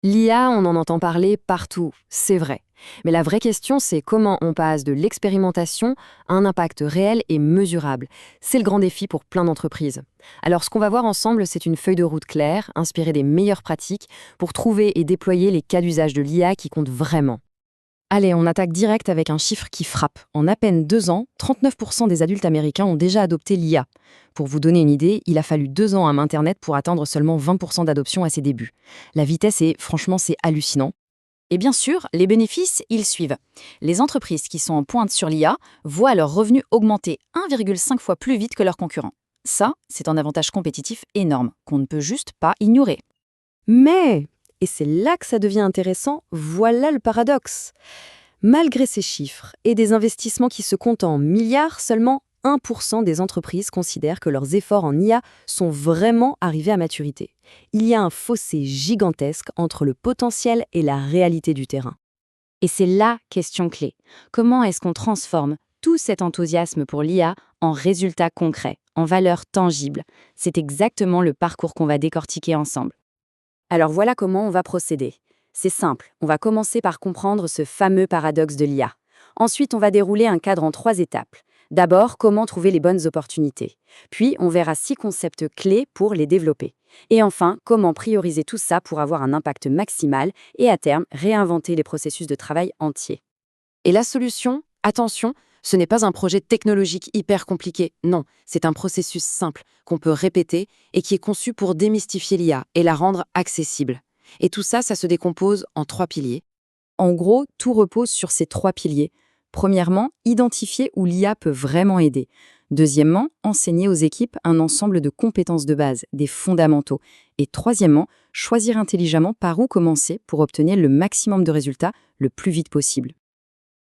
L'IA, on en entend parler partout, c'est vrai. Mais la vraie question, c'est comment on passe de l'expérimentation à un impact réel et mesurable. C'est le grand défi pour plein d'entreprises. Alors, ce qu'on va voir ensemble, c'est une feuille de route claire, inspirée des meilleures pratiques, pour trouver et déployer les cas d'usage de l'IA qui comptent vraiment. Allez, on attaque direct avec un chiffre qui frappe. En à peine 2 ans, 39% des adultes américains ont déjà adopté l'IA. Pour vous donner une idée, il a fallu 2 ans à Internet pour atteindre seulement 20% d'adoption à ses débuts. La vitesse est, franchement, c'est hallucinant. Et bien sûr, les bénéfices, ils suivent. Les entreprises qui sont en pointe sur l'IA voient leurs revenus augmenter 1,5 fois plus vite que leurs concurrents. Ça, c'est un avantage compétitif énorme qu'on ne peut juste pas ignorer. Mais, et c'est là que ça devient intéressant, voilà le paradoxe. Malgré ces chiffres et des investissements qui se comptent en milliards, seulement 1% des entreprises considèrent que leurs efforts en IA sont vraiment arrivés à maturité. Il y a un fossé gigantesque entre le potentiel et la réalité du terrain. Et c'est la question clé. Comment est-ce qu'on transforme tout cet enthousiasme pour l'IA en résultats concrets, en valeurs tangibles? C'est exactement le parcours qu'on va décortiquer ensemble. Alors voilà comment on va procéder. C'est simple, on va commencer par comprendre ce fameux paradoxe de l'IA. Ensuite, on va dérouler un cadre en 3 étapes. D'abord, comment trouver les bonnes opportunités. Puis, on verra 6 concepts clés pour les développer. Et enfin, comment prioriser tout ça pour avoir un impact maximal et à terme, réinventer les processus de travail entiers. Et la solution, attention, ce n'est pas un projet technologique hyper compliqué, non, c'est un processus simple qu'on peut répéter et qui est conçu pour démystifier l'IA et la rendre accessible. Et tout ça, ça se décompose en 3 piliers. En gros, tout repose sur ces 3 piliers. Premièrement, identifier où l'IA peut vraiment aider. Deuxièmement, enseigner aux équipes un ensemble de compétences de base, des fondamentaux. Et troisièmement, choisir intelligemment par où commencer pour obtenir le maximum de résultats le plus vite possible.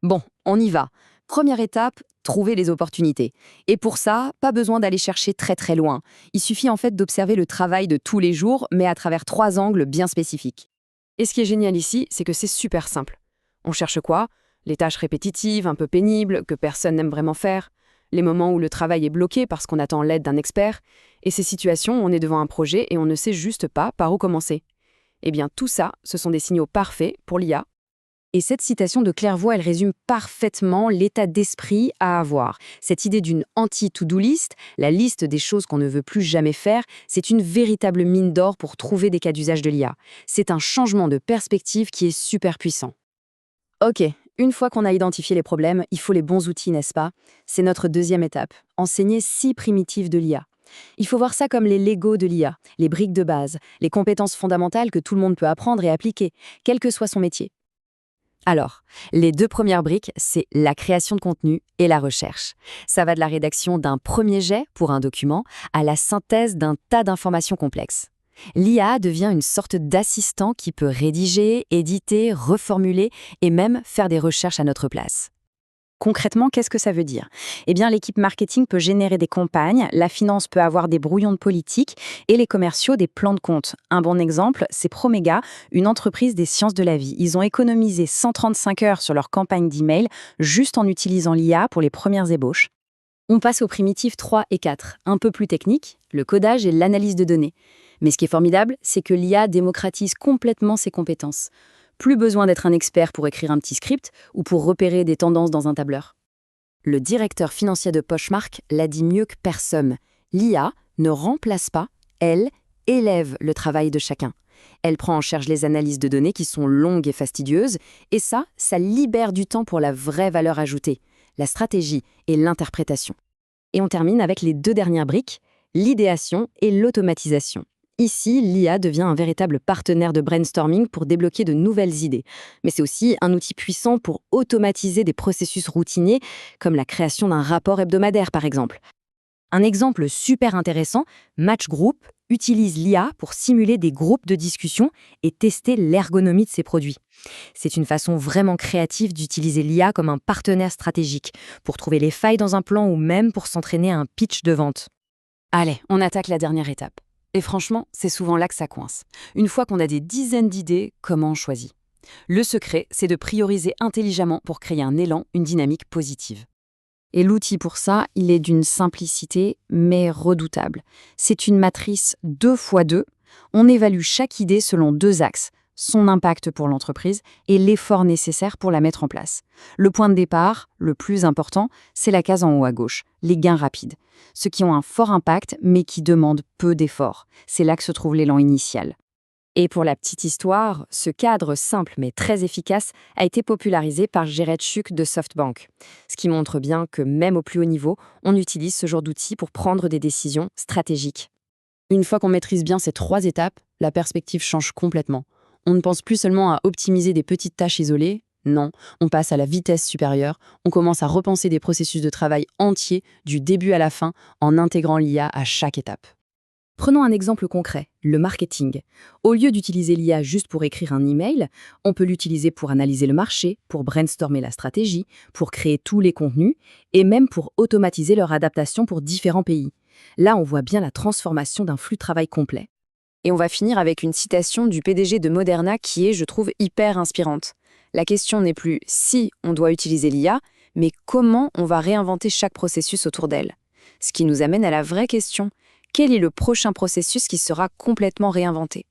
Bon, on y va. Première étape, trouver les opportunités. Et pour ça, pas besoin d'aller chercher très très loin. Il suffit en fait d'observer le travail de tous les jours, mais à travers 3 angles bien spécifiques. Et ce qui est génial ici, c'est que c'est super simple. On cherche quoi? Les tâches répétitives, un peu pénibles, que personne n'aime vraiment faire. Les moments où le travail est bloqué parce qu'on attend l'aide d'un expert. Et ces situations, on est devant un projet et on ne sait juste pas par où commencer. Eh bien, tout ça, ce sont des signaux parfaits pour l'IA. Et cette citation de Clairvoy, elle résume parfaitement l'état d'esprit à avoir. Cette idée d'une anti-to-do list, la liste des choses qu'on ne veut plus jamais faire, c'est une véritable mine d'or pour trouver des cas d'usage de l'IA. C'est un changement de perspective qui est super puissant. Ok, une fois qu'on a identifié les problèmes, il faut les bons outils, n'est-ce pas? C'est notre deuxième étape, enseigner 6 primitives de l'IA. Il faut voir ça comme les Lego de l'IA, les briques de base, les compétences fondamentales que tout le monde peut apprendre et appliquer, quel que soit son métier. Alors, les 2 premières briques, c'est la création de contenu et la recherche. Ça va de la rédaction d'un premier jet pour un document à la synthèse d'un tas d'informations complexes. L'IA devient une sorte d'assistant qui peut rédiger, éditer, reformuler et même faire des recherches à notre place. Concrètement, qu'est-ce que ça veut dire? Eh bien, l'équipe marketing peut générer des campagnes, la finance peut avoir des brouillons de politique et les commerciaux des plans de compte. Un bon exemple, c'est Promega, une entreprise des sciences de la vie. Ils ont économisé 135 heures sur leur campagne d'email juste en utilisant l'IA pour les premières ébauches. On passe aux primitives 3 et 4, un peu plus techniques, le codage et l'analyse de données. Mais ce qui est formidable, c'est que l'IA démocratise complètement ses compétences. Plus besoin d'être un expert pour écrire un petit script ou pour repérer des tendances dans un tableur. Le directeur financier de Poshmark l'a dit mieux que personne. L'IA ne remplace pas, elle élève le travail de chacun. Elle prend en charge les analyses de données qui sont longues et fastidieuses, et ça libère du temps pour la vraie valeur ajoutée, la stratégie et l'interprétation. Et on termine avec les 2 dernières briques, l'idéation et l'automatisation. Ici, l'IA devient un véritable partenaire de brainstorming pour débloquer de nouvelles idées. Mais c'est aussi un outil puissant pour automatiser des processus routiniers, comme la création d'un rapport hebdomadaire par exemple. Un exemple super intéressant, Match Group utilise l'IA pour simuler des groupes de discussion et tester l'ergonomie de ses produits. C'est une façon vraiment créative d'utiliser l'IA comme un partenaire stratégique, pour trouver les failles dans un plan ou même pour s'entraîner à un pitch de vente. Allez, on attaque la dernière étape. Et franchement, c'est souvent là que ça coince. Une fois qu'on a des dizaines d'idées, comment on choisit? Le secret, c'est de prioriser intelligemment pour créer un élan, une dynamique positive. Et l'outil pour ça, il est d'une simplicité, mais redoutable. C'est une matrice 2x2. On évalue chaque idée selon 2 axes, son impact pour l'entreprise et l'effort nécessaire pour la mettre en place. Le point de départ, le plus important, c'est la case en haut à gauche, les gains rapides. Ceux qui ont un fort impact mais qui demandent peu d'efforts. C'est là que se trouve l'élan initial. Et pour la petite histoire, ce cadre simple mais très efficace a été popularisé par Jared Schuck de SoftBank. Ce qui montre bien que même au plus haut niveau, on utilise ce genre d'outils pour prendre des décisions stratégiques. Une fois qu'on maîtrise bien ces 3 étapes, la perspective change complètement. On ne pense plus seulement à optimiser des petites tâches isolées, non, on passe à la vitesse supérieure, on commence à repenser des processus de travail entiers du début à la fin en intégrant l'IA à chaque étape. Prenons un exemple concret, le marketing. Au lieu d'utiliser l'IA juste pour écrire un email, on peut l'utiliser pour analyser le marché, pour brainstormer la stratégie, pour créer tous les contenus et même pour automatiser leur adaptation pour différents pays. Là, on voit bien la transformation d'un flux de travail complet. Et on va finir avec une citation du PDG de Moderna qui est, je trouve, hyper inspirante. La question n'est plus si on doit utiliser l'IA, mais comment on va réinventer chaque processus autour d'elle. Ce qui nous amène à la vraie question. Quel est le prochain processus qui sera complètement réinventé ?